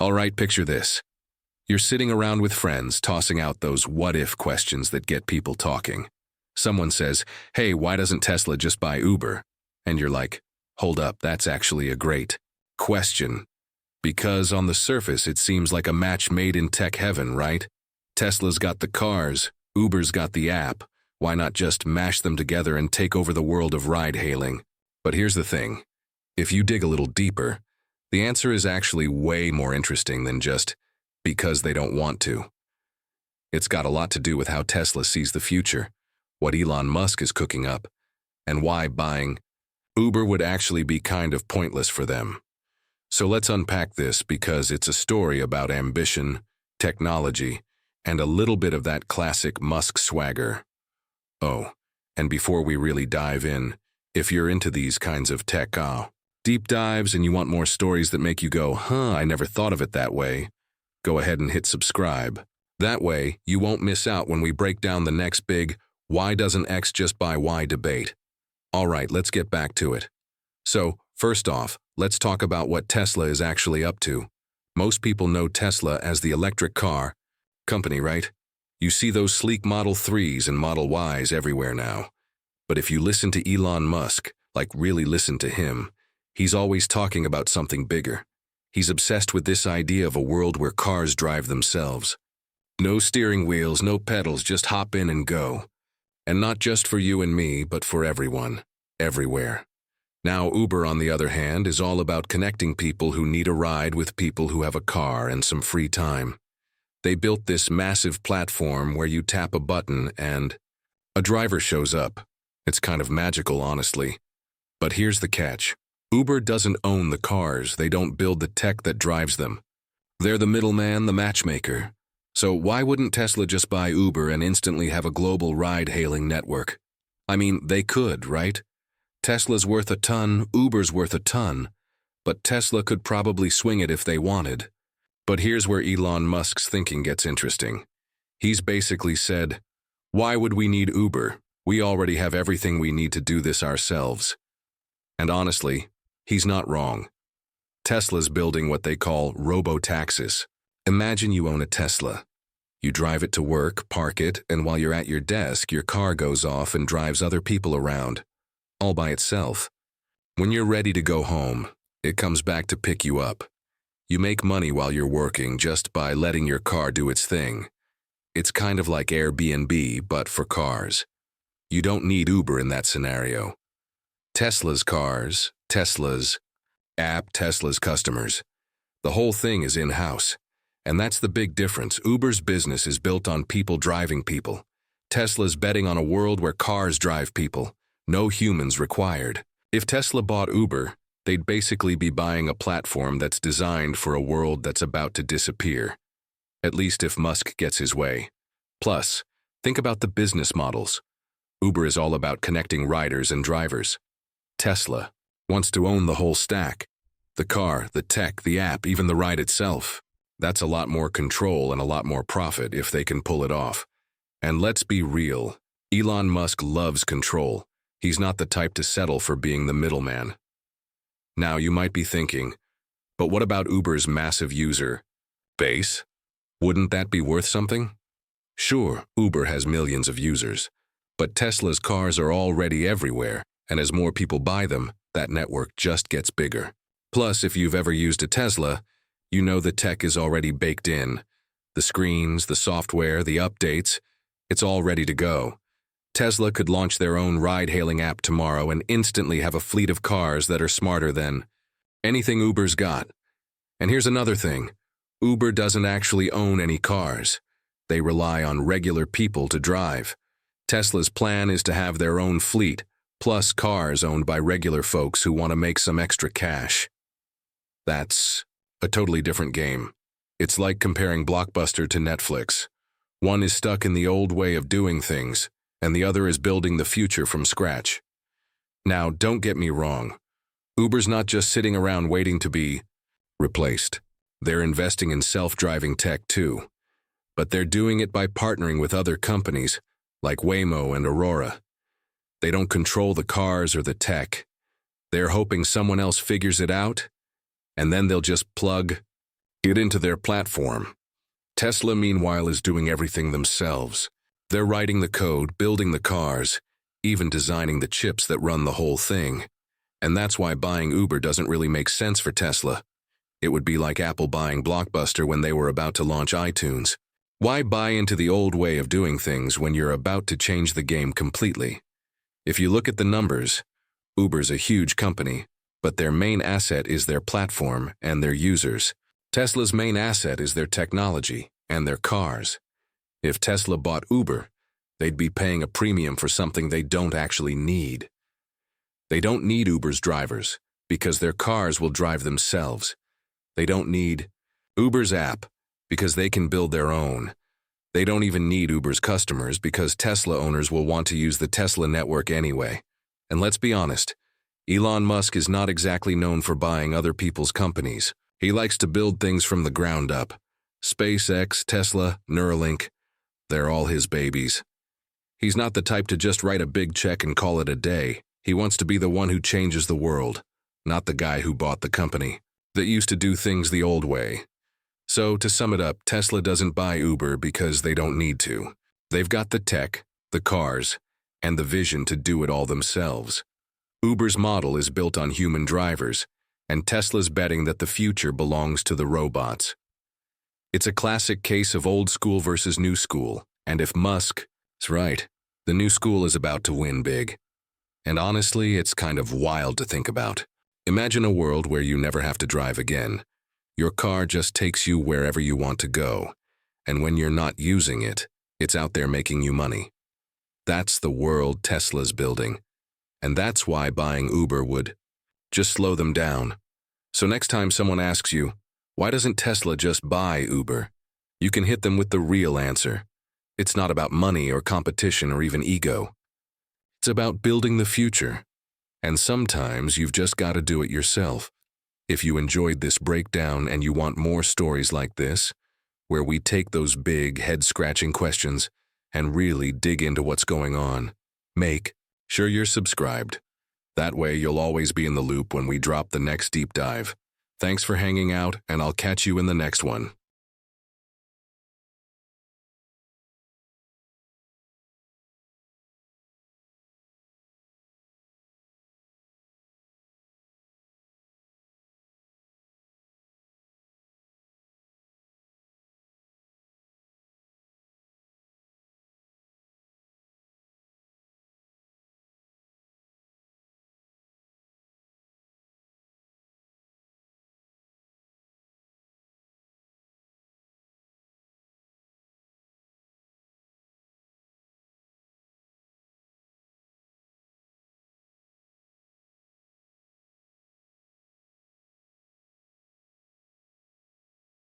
All right, picture this. You're sitting around with friends tossing out those what-if questions that get people talking. Someone says, "Hey, why doesn't Tesla just buy Uber?" And you're like, "Hold up, that's actually a great question." Because on the surface, it seems like a match made in tech heaven, right? Tesla's got the cars, Uber's got the app. Why not just mash them together and take over the world of ride-hailing? But here's the thing. If you dig a little deeper, the answer is actually way more interesting than just because they don't want to. It's got a lot to do with how Tesla sees the future, what Elon Musk is cooking up, and why buying Uber would actually be kind of pointless for them. So let's unpack this because it's a story about ambition, technology, and a little bit of that classic Musk swagger. Oh, and before we really dive in, if you're into these kinds of tech deep dives and you want more stories that make you go, I never thought of it that way, go ahead and hit subscribe. That way, you won't miss out when we break down the next big why doesn't X just buy Y debate. All right, let's get back to it. So, first off, let's talk about what Tesla is actually up to. Most people know Tesla as the electric car company, right? You see those sleek Model 3s and Model Ys everywhere now. But if you listen to Elon Musk, like really listen to him, he's always talking about something bigger. He's obsessed with this idea of a world where cars drive themselves. No steering wheels, no pedals, just hop in and go. And not just for you and me, but for everyone, everywhere. Now, Uber, on the other hand, is all about connecting people who need a ride with people who have a car and some free time. They built this massive platform where you tap a button and a driver shows up. It's kind of magical, honestly. But here's the catch. Uber doesn't own the cars. They don't build the tech that drives them. They're the middleman, the matchmaker. So why wouldn't Tesla just buy Uber and instantly have a global ride-hailing network? I mean, they could, right? Tesla's worth a ton, Uber's worth a ton, but Tesla could probably swing it if they wanted. But here's where Elon Musk's thinking gets interesting. He's basically said, why would we need Uber? We already have everything we need to do this ourselves. And honestly, he's not wrong. Tesla's building what they call robotaxis. Imagine you own a Tesla. You drive it to work, park it, and while you're at your desk, your car goes off and drives other people around, all by itself. When you're ready to go home, it comes back to pick you up. You make money while you're working just by letting your car do its thing. It's kind of like Airbnb, but for cars. You don't need Uber in that scenario. Tesla's cars, Tesla's app, Tesla's customers. The whole thing is in-house. And that's the big difference. Uber's business is built on people driving people. Tesla's betting on a world where cars drive people. No humans required. If Tesla bought Uber, they'd basically be buying a platform that's designed for a world that's about to disappear. At least if Musk gets his way. Plus, think about the business models. Uber is all about connecting riders and drivers. Tesla wants to own the whole stack. The car, the tech, the app, even the ride itself. That's a lot more control and a lot more profit if they can pull it off. And let's be real, Elon Musk loves control. He's not the type to settle for being the middleman. Now you might be thinking, but what about Uber's massive user base? Wouldn't that be worth something? Sure, Uber has millions of users, but Tesla's cars are already everywhere, and as more people buy them, that network just gets bigger. Plus, if you've ever used a Tesla, you know the tech is already baked in. The screens, the software, the updates, it's all ready to go. Tesla could launch their own ride-hailing app tomorrow and instantly have a fleet of cars that are smarter than anything Uber's got. And here's another thing. Uber doesn't actually own any cars. They rely on regular people to drive. Tesla's plan is to have their own fleet, plus cars owned by regular folks who want to make some extra cash. That's a totally different game. It's like comparing Blockbuster to Netflix. One is stuck in the old way of doing things, and the other is building the future from scratch. Now, don't get me wrong. Uber's not just sitting around waiting to be replaced. They're investing in self-driving tech too. But they're doing it by partnering with other companies, like Waymo and Aurora. They don't control the cars or the tech. They're hoping someone else figures it out, and then they'll just plug Get into their platform. Tesla, meanwhile, is doing everything themselves. They're writing the code, building the cars, even designing the chips that run the whole thing. And that's why buying Uber doesn't really make sense for Tesla. It would be like Apple buying Blockbuster when they were about to launch iTunes. Why buy into the old way of doing things when you're about to change the game completely? If you look at the numbers, Uber's a huge company, but their main asset is their platform and their users. Tesla's main asset is their technology and their cars. If Tesla bought Uber, they'd be paying a premium for something they don't actually need. They don't need Uber's drivers because their cars will drive themselves. They don't need Uber's app because they can build their own. They don't even need Uber's customers because Tesla owners will want to use the Tesla network anyway. And let's be honest, Elon Musk is not exactly known for buying other people's companies. He likes to build things from the ground up. SpaceX, Tesla, Neuralink, they're all his babies. He's not the type to just write a big check and call it a day. He wants to be the one who changes the world, not the guy who bought the company that used to do things the old way. So, to sum it up, Tesla doesn't buy Uber because they don't need to. They've got the tech, the cars, and the vision to do it all themselves. Uber's model is built on human drivers, and Tesla's betting that the future belongs to the robots. It's a classic case of old school versus new school, and if Musk is right, the new school is about to win big. And honestly, it's kind of wild to think about. Imagine a world where you never have to drive again. Your car just takes you wherever you want to go, and when you're not using it, it's out there making you money. That's the world Tesla's building, and that's why buying Uber would just slow them down. So next time someone asks you, why doesn't Tesla just buy Uber? You can hit them with the real answer. It's not about money or competition or even ego. It's about building the future. And sometimes you've just got to do it yourself. If you enjoyed this breakdown and you want more stories like this, where we take those big, head-scratching questions and really dig into what's going on, make sure you're subscribed. That way you'll always be in the loop when we drop the next deep dive. Thanks for hanging out, and I'll catch you in the next one.